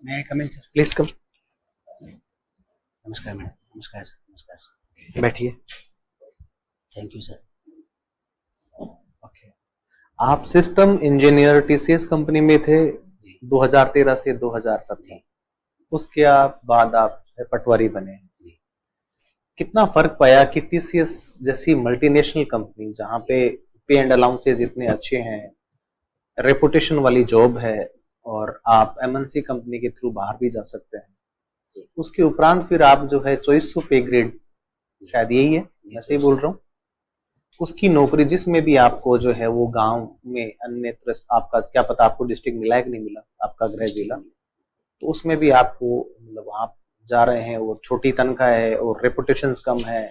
मैं Camille sir. Please come. नमस्कार madam. नमस्कार सर। नमस्कार सर। बैठिए। Thank you sir. ओके, आप सिस्टम इंजीनियर टीसीएस कंपनी में थे जी 2013 से 2017। जी उसके बाद आप पटवारी बने। जी कितना फर्क पाया कि टीसीएस जैसी मल्टीनेशनल कंपनी जहां जी पे पे एंड अलाउंसेज इतने अच्छे हैं, रेपुटेशन वाली जॉब है और आप एमएनसी कंपनी के थ्रू बाहर भी जा सकते हैं, जी उसके उपरांत फिर आप जो है चॉइस पे ग्रेड, शायद यही है, जी मैं सही बोल रहा हूँ, उसकी नौकरी जिसमें भी आपको जो है वो गांव में अन्यत्र, आपका क्या पता आपको डिस्ट्रिक्ट मिला है कि नहीं मिला, आपका गृह जिला, तो उसमें भी आपको मतलब आप जा रहे हैं, वो छोटी तनख्वाह है और रेपुटेशन कम है,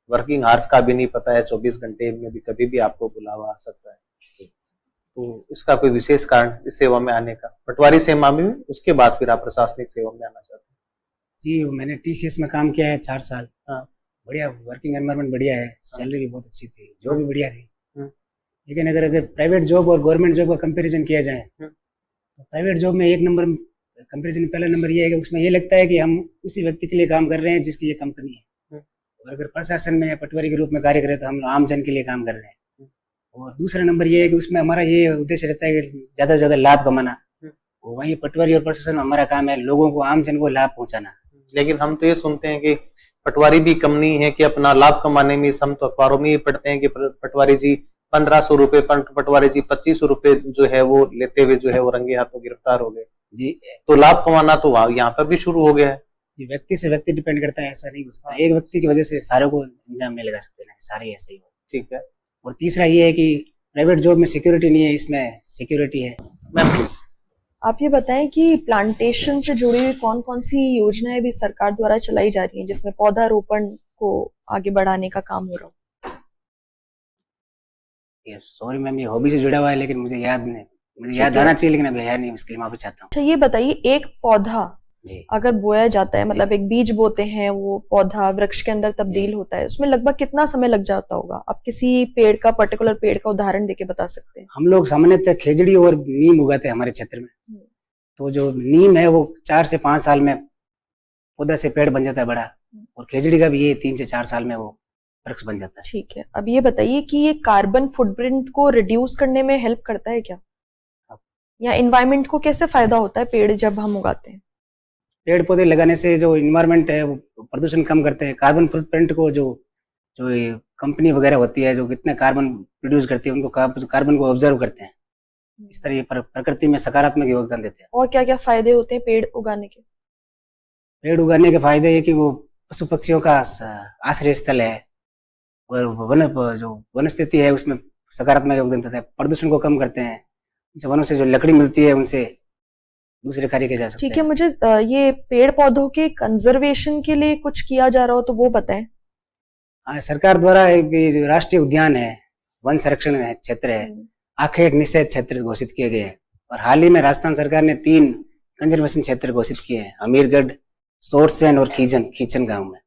वर्किंग आवर्स का भी नहीं पता है, 24 घंटे में भी कभी भी आपको बुलावा आ सकता है। तो इसका कोई विशेष कारण इस सेवा में आने का, पटवारी सेवा में, उसके बाद फिर आप प्रशासनिक सेवा में आना चाहते हैं? जी मैंने टीसीएस में काम किया है 4 साल। हाँ। बढ़िया वर्किंग एनवायरनमेंट बढ़िया है, सैलरी भी बहुत अच्छी थी, जॉब भी बढ़िया थी। हम्म। लेकिन अगर प्राइवेट जॉब और गवर्नमेंट जॉब का कंपैरिजन किया जाए तो प्राइवेट जॉब में एक नंबर कंपैरिजन, पहला नंबर ये है कि उसमें ये लगता है कि हम उसी व्यक्ति के लिए काम कर रहे हैं जिसकी ये कंपनी है। और अगर प्रशासन में या पटवारी के रूप में कार्य करें तो हम आम जन के लिए काम कर रहे हैं। और दूसरा नंबर ये है कि उसमें हमारा ये उद्देश्य रहता है कि ज़्यादा से ज़्यादा लाभ कमाना। और वहीं पटवारी और प्रशासन में हमारा काम है लोगों को, आम जन को लाभ पहुंचाना। लेकिन हम तो ये सुनते हैं कि पटवारी भी कम नहीं है कि अपना लाभ कमाने में, हम तो अखबारों में ही पढ़ते हैं कि पटवारी जी 1500 रुपए, पटवारी जी 2500 रुपए जो है वो लेते हुए जो है वो रंगे हाथों गिरफ्तार हो गए। जी तो लाभ कमाना तो यहाँ पर भी शुरू हो गया है। जी व्यक्ति से व्यक्ति डिपेंड करता है, ऐसा नहीं हो सकता एक व्यक्ति की वजह से सारों को इंजाम नहीं लगा सकते ना, सारे ऐसे ही हो। ठीक है। और तीसरा ये है कि प्राइवेट जॉब में सिक्योरिटी नहीं है, इसमें सिक्योरिटी है। Ma'am please. आप ये बताएं कि प्लांटेशन से जुड़ी हुई कौन कौन सी योजनाएं भी सरकार द्वारा चलाई जा रही हैं जिसमें पौधारोपण को आगे बढ़ाने का काम हो रहा हो? सॉरी मैम, ये हॉबी से जुड़ा हुआ है लेकिन मुझे याद नहीं, मुझे ठीक याद है। आना चाहिए लेकिन अभी है नहीं, इसके लिए माफी चाहता हूँ। अच्छा ये बताइए, एक पौधा जी अगर बोया जाता है, मतलब एक बीज बोते हैं, वो पौधा वृक्ष के अंदर तब्दील होता है, उसमें लगभग कितना समय लग जाता होगा? आप किसी पेड़ का, पर्टिकुलर पेड़ का उदाहरण देके बता सकते हैं? हम लोग सामान्यतः खेजड़ी और नीम उगाते हैं हमारे क्षेत्र में। तो जो नीम है वो 4 से 5 साल में पौधा से पेड़ बन जाता है बड़ा, और खेजड़ी का भी ये 3 से 4 साल में वो वृक्ष बन जाता है। ठीक है, अब ये बताइए कि ये कार्बन फुटप्रिंट को रिड्यूस करने में हेल्प करता है क्या, या इन्वायरमेंट को कैसे फायदा होता है पेड़ जब हम उगाते हैं? पेड़ पौधे लगाने से जो इन्वायरमेंट है वो प्रदूषण कम करते हैं। कार्बन फुटप्रिंट को जो जो कंपनी वगैरह होती है जो कितने कार्बन प्रोड्यूस करती है, उनको कार्बन को ऑब्जर्व करते हैं। इस तरह ये प्रकृति में सकारात्मक योगदान देते हैं। और क्या क्या फायदे होते हैं पेड़ उगाने के? पेड़ उगाने के फायदे ये कि वो पशु पक्षियों का आश्रय स्थल है, और जो वनस्पति है उसमें सकारात्मक योगदान देता है। प्रदूषण को कम करते हैं, जैसे वनों से जो लकड़ी मिलती है उनसे दूसरे कार्य किए जा सकते हैं। ठीक है, मुझे ये पेड़ पौधों के कंजर्वेशन के लिए कुछ किया जा रहा हो तो वो बताएं। हाँ, सरकार द्वारा जो राष्ट्रीय उद्यान है, वन संरक्षण क्षेत्र है, आखेट निषेध क्षेत्र घोषित किए गए हैं। और हाल ही में राजस्थान सरकार ने 3 कंजर्वेशन क्षेत्र घोषित किए हैं, अमीरगढ़, सोरसेन और खीचन गांव में।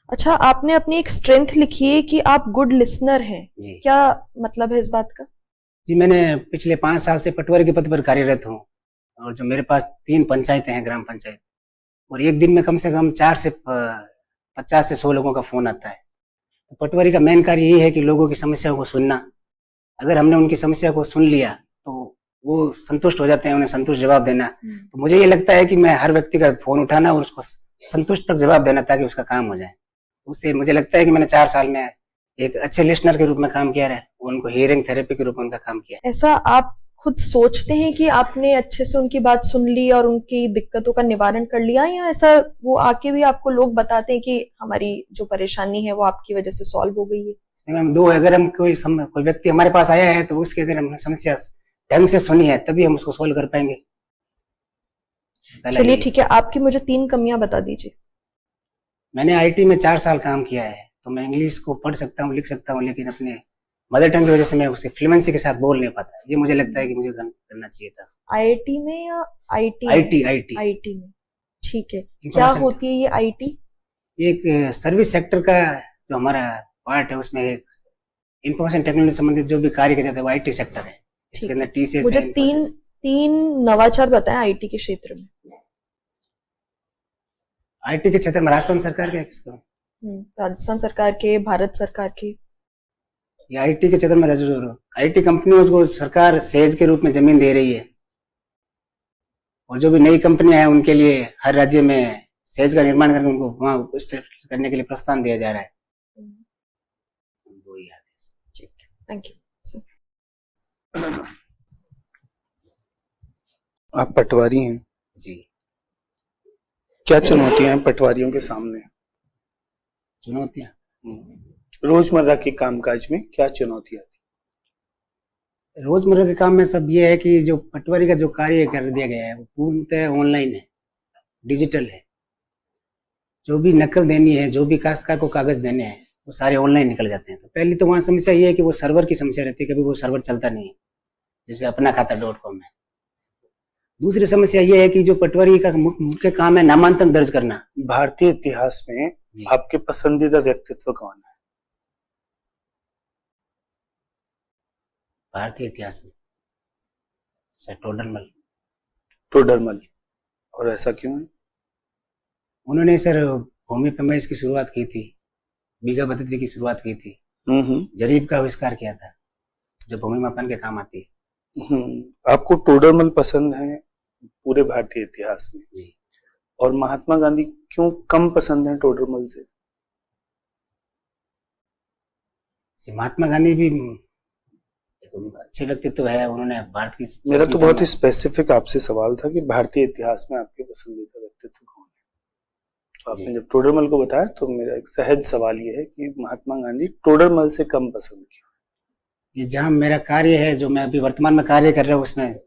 अच्छा, आपने अपनी एक स्ट्रेंथ लिखी है कि आप गुड लिसनर हैं, जी क्या मतलब है इस बात का? जी, मैंने पिछले 5 साल से पटवारी के पद पर कार्यरत हूँ, और जो मेरे पास 3 पंचायतें हैं, ग्राम पंचायत, और एक दिन में कम से कम 4 से 50 से 100 लोगों का फोन आता है। तो पटवारी का मेन कार्य यही है कि लोगों की समस्याओं को सुनना। अगर हमने उनकी समस्या को सुन लिया तो वो संतुष्ट हो जाते हैं, उन्हें संतुष्ट जवाब देना। तो मुझे ये लगता है कि मैं हर व्यक्ति का फोन उठाना और उसको संतुष्ट तक जवाब देना ताकि उसका काम हो जाए। उससे मुझे लगता है कि मैंने 4 साल में एक अच्छे लिसनर के रूप में काम किया है, उनको हियरिंग थेरेपी के रूप में उनका काम किया। ऐसा आप खुद सोचते हैं कि आपने अच्छे से उनकी बात सुन ली और उनकी दिक्कतों का निवारण कर लिया, या ऐसा वो आके भी आपको लोग बताते हैं कि हमारी जो परेशानी है वो आपकी वजह से सॉल्व हो गई है? मैम दो, अगर हम कोई व्यक्ति हमारे पास आया है तो उसकी अगर हमने समस्या ढंग से सुनी है तभी हम उसको सोल्व कर पाएंगे। चलिए ठीक है, आपकी मुझे 3 कमियां बता दीजिए। मैंने आईटी में 4 साल काम किया है, तो मैं इंग्लिश को पढ़ सकता हूँ, लिख सकता हूँ, लेकिन अपने मदर टंग की वजह से मैं उसके फ्लुएंसी के साथ बोल नहीं पाता। ये मुझे लगता है कि मुझे करना चाहिए था। आईआईटी में या आईटी? आईटी में। ठीक है, क्या होती है ये आईटी? एक सर्विस सेक्टर का जो हमारा पार्ट है, उसमें एक इंफॉर्मेशन टेक्नोलॉजी संबंधित जो भी कार्य किया जाता है वो आईटी सेक्टर है। इसके अंदर टीसीएस, मुझे तीन नवाचार बताएं आईटी के क्षेत्र में। आईटी के क्षेत्र में राजस्थान सरकार के किसको, राजस्थान सरकार के, भारत सरकार के? ये आईटी के क्षेत्र में आईटी कंपनियों को सरकार सेज के रूप में जमीन दे रही है, और जो भी नई कंपनियां हैं उनके लिए हर राज्य में सेज का निर्माण करके उनको वहां उपस्थित करने के लिए प्रोत्साहन दिया जा रहा है। वही आदेश। ठीक, थैंक यू। आप पटवारी हैं जी। क्या चुनौतियां हैं पटवारियों के सामने? चुनौतियां रोजमर्रा के कामकाज में क्या चुनौतियां थी? रोजमर्रा के काम में सब ये है कि जो पटवारी का जो कार्य कर दिया गया है वो पूर्णतः ऑनलाइन है, डिजिटल है। जो भी नकल देनी है, जो भी काश्तकार को कागज देने हैं वो सारे ऑनलाइन निकल जाते हैं। तो पहली तो वहाँ समस्या ये है कि वो सर्वर की समस्या रहती है, कभी वो सर्वर चलता नहीं है, जैसे अपना खाता.com है। दूसरी समस्या ये है कि जो पटवारी का मुख्य काम है नामांकन दर्ज करना। भारतीय इतिहास में आपके पसंदीदा व्यक्तित्व कौन है? भारतीय इतिहास में सर टोडरमल। टोडरमल। और ऐसा क्यों है? उन्होंने सर भूमि पैमाइश की शुरुआत की थी, बीघा पद्धति की शुरुआत की थी, जरीब का आविष्कार किया था जो भूमि मापन के काम आती है। आपको टोडरमल पसंद है पूरे भारतीय इतिहास में जी। और महात्मा गांधी क्यों कम पसंद है टोडरमल से? महात्मा गांधी भी अच्छे व्यक्तित्व है, उन्होंने भारत की। मेरा तो बहुत ही स्पेसिफिक आपसे सवाल था कि भारतीय इतिहास में आपके पसंदीदा व्यक्तित्व कौन है। तो आपने जब टोडरमल को बताया तो मेरा एक सहज सवाल ये है कि महात्मा गांधी टोडरमल से कम पसंद क्यों? जी, जहाँ मेरा कार्य है, जो मैं अभी वर्तमान में कार्य कर रहा हूँ, उसमें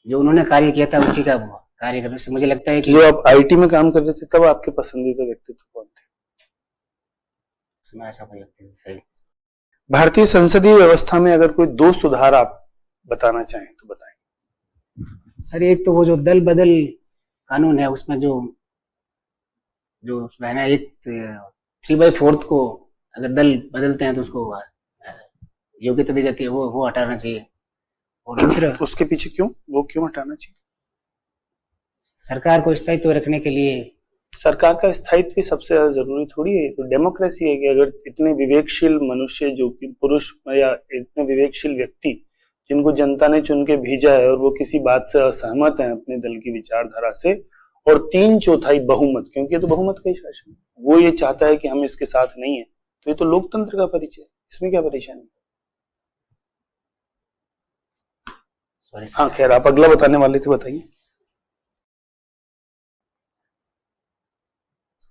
जो उन्होंने कार्य किया था उसी का कार्य करने से मुझे लगता है कि जो आप आईटी में काम कर रहे थे तब आपके पसंदीदा व्यक्तित्व कौन थे? उसमें ऐसा कोई व्यक्तित्व है। भारतीय संसदीय व्यवस्था में अगर कोई 2 सुधार आप बताना चाहें तो बताएं। सर, एक तो वो जो दल बदल कानून है उसमें जो मैंने एक 3/4 को अगर दल बदलते हैं तो उसको योग्यता दी जाती है, वो हटाना चाहिए। और दूसरा उसके पीछे क्यों हटाना चाहिए? सरकार को स्थायित्व रखने के लिए। सरकार का स्थायित्व ही सबसे ज्यादा जरूरी थोड़ी है। तो डेमोक्रेसी है कि अगर इतने विवेकशील मनुष्य, जो कि पुरुष या इतने विवेकशील व्यक्ति जिनको जनता ने चुन के भेजा है और वो किसी बात से असहमत है अपने दल की विचारधारा से, और 3/4 बहुमत, क्योंकि ये तो बहुमत का ही शासन, वो ये चाहता है कि हम इसके साथ नहीं है, तो ये तो लोकतंत्र का परिचय है। इसमें क्या परेशानी? हाँ, खैर आप अगला बताने वाले थे, बताइए।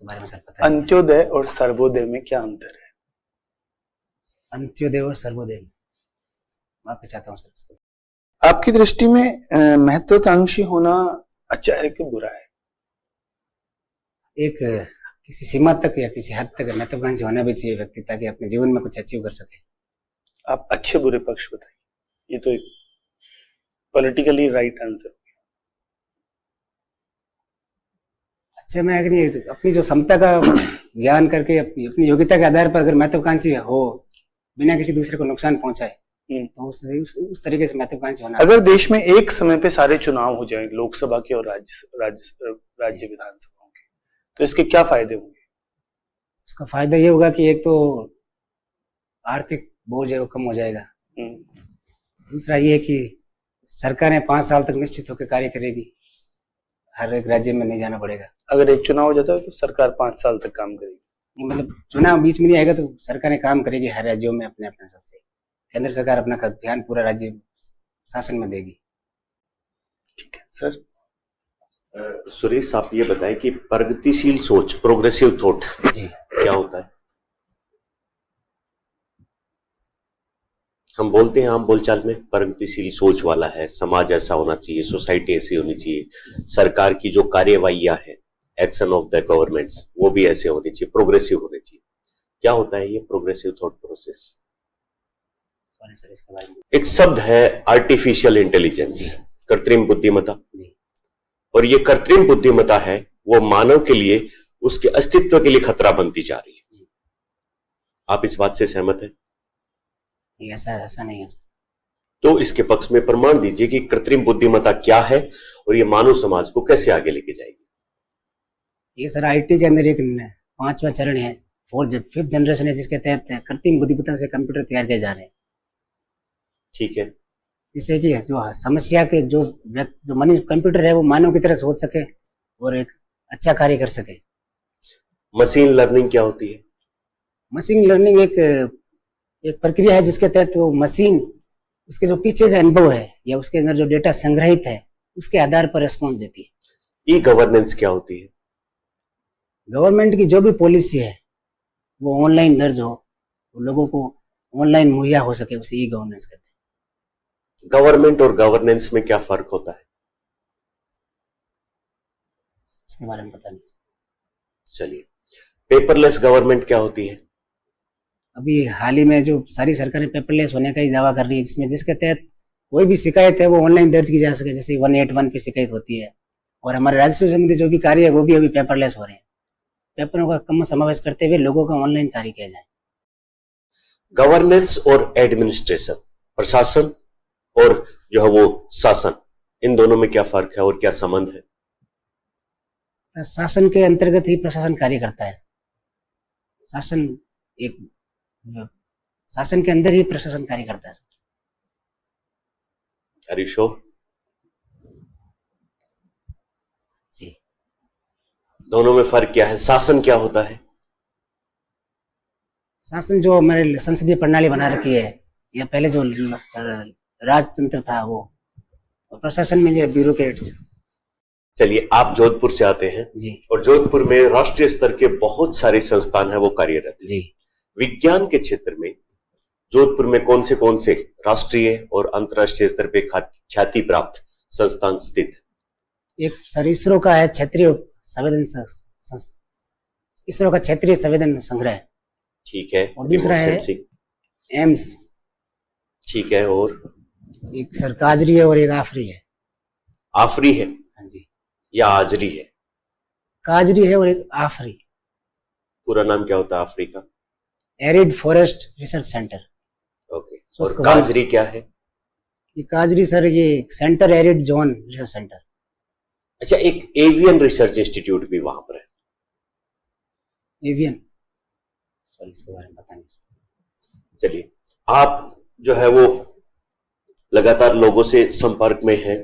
बारे में सर पता है। अंत्योदय और सर्वोदय में क्या अंतर है? अंत्योदय और सर्वोदय में माफी चाहता हूँ सर। आपकी दृष्टि में महत्वाकांक्षी होना अच्छा है कि बुरा है? एक किसी सीमा तक या किसी हद तक महत्वाकांक्षी होना भी चाहिए व्यक्ति, ताकि अपने जीवन में कुछ अचीव कर सके। आप अच्छे बुरे पक्ष बताइए। ये तो एक पॉलिटिकली राइट आंसर। अच्छा, मैं अगर अपनी जो क्षमता का ज्ञान करके अपनी योग्यता के आधार पर अगर महत्वाकांक्षी हो, बिना किसी दूसरे को नुकसान पहुंचाए, तो उस तरीके से महत्वाकांक्षी होना। अगर देश में एक समय पे सारे चुनाव हो जाए, लोकसभा के और राज्य विधानसभाओं के, तो इसके क्या फायदे होंगे? उसका फायदा ये होगा कि एक तो आर्थिक बोझ है वो कम हो जाएगा। दूसरा ये है कि सरकारें 5 साल तक निश्चित होकर कार्य करेगी, हर एक राज्य में नहीं जाना पड़ेगा। अगर एक चुनाव हो जाता है तो सरकार 5 साल तक काम करेगी, मतलब चुनाव बीच में नहीं आएगा तो सरकारें काम करेगी हर राज्यों में अपने अपने हिसाब से। केंद्र सरकार अपना ध्यान पूरा राज्य शासन में देगी। ठीक है सर। सुरेश, आप ये बताएं कि प्रगतिशील सोच, प्रोग्रेसिव थॉट जी क्या होता है? हम बोलते हैं आम बोलचाल में प्रगतिशील सोच वाला है, समाज ऐसा होना चाहिए, सोसाइटी ऐसी होनी चाहिए, सरकार की जो कार्यवाहियां हैं, एक्शन ऑफ द गवर्नमेंट्स, वो भी ऐसे होने चाहिए, प्रोग्रेसिव होने चाहिए। क्या होता है ये प्रोग्रेसिव थॉट प्रोसेस? एक शब्द है आर्टिफिशियल इंटेलिजेंस, कृत्रिम बुद्धिमत्ता। और ये कृत्रिम बुद्धिमत्ता है वो मानव के लिए, उसके अस्तित्व के लिए खतरा बनती जा रही है। आप इस बात से सहमत हैं? ऐसा नहीं है। तो इसके पक्ष में प्रमाण दीजिए कि कृत्रिम बुद्धिमत्ता क्या है और ये मानव समाज को कैसे आगे लेके जाएगी। ये सर आईटी के अंदर एक 5वां चरण है, 5th जनरेशन है, जिसके तहत कृत्रिम बुद्धिमत्ता से कंप्यूटर तैयार किए जा रहे हैं, ठीक है। जिससे कि जो समस्या के जो मनुष्य कंप्यूटर है वो मानव की तरह सोच सके और एक अच्छा कार्य कर सके। मशीन लर्निंग क्या होती है? मशीन लर्निंग एक प्रक्रिया है जिसके तहत वो मशीन उसके जो पीछे का अनुभव है या उसके अंदर जो डेटा संग्रहित है उसके आधार पर रिस्पॉन्स देती है। ई गवर्नेंस क्या होती है? गवर्नमेंट की जो भी पॉलिसी है वो ऑनलाइन दर्ज हो, वो लोगों को ऑनलाइन मुहैया हो सके, उसे ई गवर्नेंस कहते हैं। गवर्नमेंट और गवर्नेंस में क्या फर्क होता है? इसके बारे में पता नहीं। चलिए, पेपरलेस गवर्नमेंट क्या होती है? अभी हाल ही में जो सारी सरकारें पेपरलेस होने का ही दावा कर रही है, जिसके तहत कोई भी शिकायत है वो ऑनलाइन दर्ज की जा सके, जैसे 181 पे शिकायत होती है। और हमारे राजस्व संबंधी जो भी कार्य है वो भी अभी पेपरलेस हो रहे हैं। पेपरों का कम समावेश करते हुए लोगों का ऑनलाइन कार्य किया जाए। गवर्नेंस और एडमिनिस्ट्रेशन, प्रशासन और जो है वो शासन, इन दोनों में क्या फर्क है और क्या संबंध है? शासन के अंतर्गत ही प्रशासन कार्य करता है। शासन के अंदर ही प्रशासन कार्य करता है। Are you sure? जी। दोनों में फर्क क्या है? शासन क्या होता है? शासन जो हमारे संसदीय प्रणाली बना रखी है, या पहले जो राजतंत्र था वो, और प्रशासन में ये ब्यूरोक्रेट्स। चलिए, आप जोधपुर से आते हैं जी। और जोधपुर में राष्ट्रीय स्तर के बहुत सारे संस्थान है वो कार्यरत है। जी। विज्ञान के क्षेत्र में जोधपुर में कौन से राष्ट्रीय और अंतर्राष्ट्रीय स्तर पे ख्याति प्राप्त संस्थान स्थित है? एक सर इसरो का है, इसरो का क्षेत्रीय संवेदन संग्रह, ठीक है। और दूसरा है एम्स, ठीक है। और एक सर काजरी है और एक आफरी है। आफरी है? हाँ जी। या आजरी है? काजरी है और एक आफरी। पूरा नाम क्या होता है आफरी का? Arid forest research centre. Okay. और काजरी क्या है? ये काजरी सर ये centre arid zone research centre. अच्छा, एक एवियन रिसर्च इंस्टीट्यूट भी वहां पर है। एवियन, सॉरी इसके बारे में पता नहीं। चलिए, आप जो है वो लगातार लोगों से संपर्क में हैं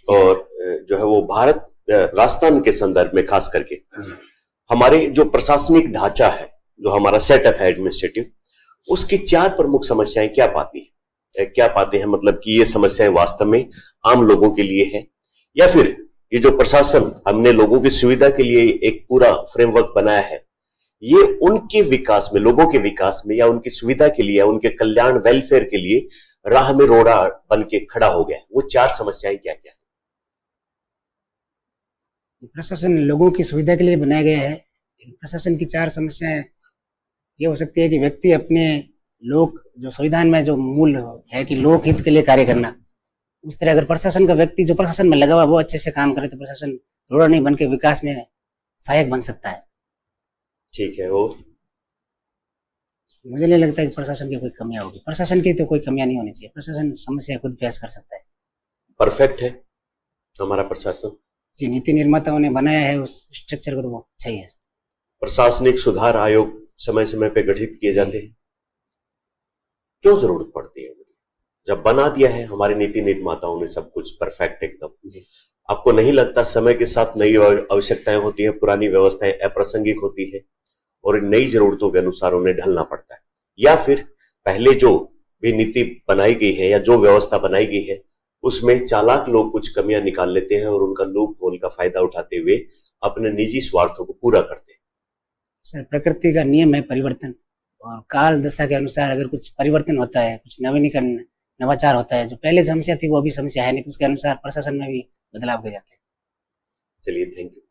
और जो है वो भारत राजस्थान के संदर्भ में खास करके हमारे जो प्रशासनिक ढांचा है, जो हमारा सेटअप है एडमिनिस्ट्रेटिव, उसकी 4 प्रमुख समस्याएं क्या पाते हैं? मतलब कि ये समस्याएं वास्तव में आम लोगों के लिए है, या फिर ये जो प्रशासन हमने लोगों की सुविधा के लिए एक पूरा फ्रेमवर्क बनाया है, ये उनके विकास में, लोगों के विकास में, या उनकी सुविधा के लिए, उनके कल्याण, वेलफेयर के लिए राह में रोड़ा बन के खड़ा हो गया है? वो 4 समस्याएं क्या क्या है? प्रशासन लोगों की सुविधा के लिए बनाया गया है। प्रशासन की 4 समस्याएं ये हो सकती है कि व्यक्ति अपने लोक जो संविधान में जो मूल है कि लोक हित के लिए कार्य करना, उस तरह अगर प्रशासन का व्यक्ति जो प्रशासन में लगा हुआ वो अच्छे से काम करे तो प्रशासन रोड़ा नहीं बन के विकास में सहायक बन सकता है। ठीक है। वो मुझे नहीं लगता कि प्रशासन की कोई कमियां होगी। प्रशासन की तो कोई कमियां नहीं होनी चाहिए। प्रशासन समस्या खुद फेस कर सकता है। परफेक्ट है हमारा प्रशासन। जी, नीति निर्माताओं ने बनाया है उस स्ट्रक्चर को, तो वो अच्छा ही है। प्रशासनिक सुधार आयोग समय समय पे गठित किए जाते हैं, क्यों जरूरत पड़ती है? जब बना दिया है हमारे नीति निर्माताओं ने सब कुछ परफेक्ट एकदम, आपको नहीं लगता समय के साथ नई आवश्यकताएं होती हैं, पुरानी व्यवस्थाएं अप्रासंगिक होती है और नई जरूरतों के अनुसार उन्हें ढलना पड़ता है? या फिर पहले जो भी नीति बनाई गई है या जो व्यवस्था बनाई गई है उसमें चालाक लोग कुछ कमियां निकाल लेते हैं और उनका लूप होल का फायदा उठाते हुए अपने निजी स्वार्थों को पूरा करते हैं? सर, प्रकृति का नियम है परिवर्तन, और काल दशा के अनुसार अगर कुछ परिवर्तन होता है, कुछ नवीनीकरण, नवाचार होता है, जो पहले समस्या थी वो अभी समस्या है नहीं, तो उसके अनुसार प्रशासन में भी बदलाव किए जाते हैं। चलिए, थैंक यू।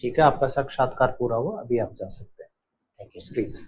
ठीक है, आपका साक्षात्कार पूरा हुआ, अभी आप जा सकते हैं। Thank you please.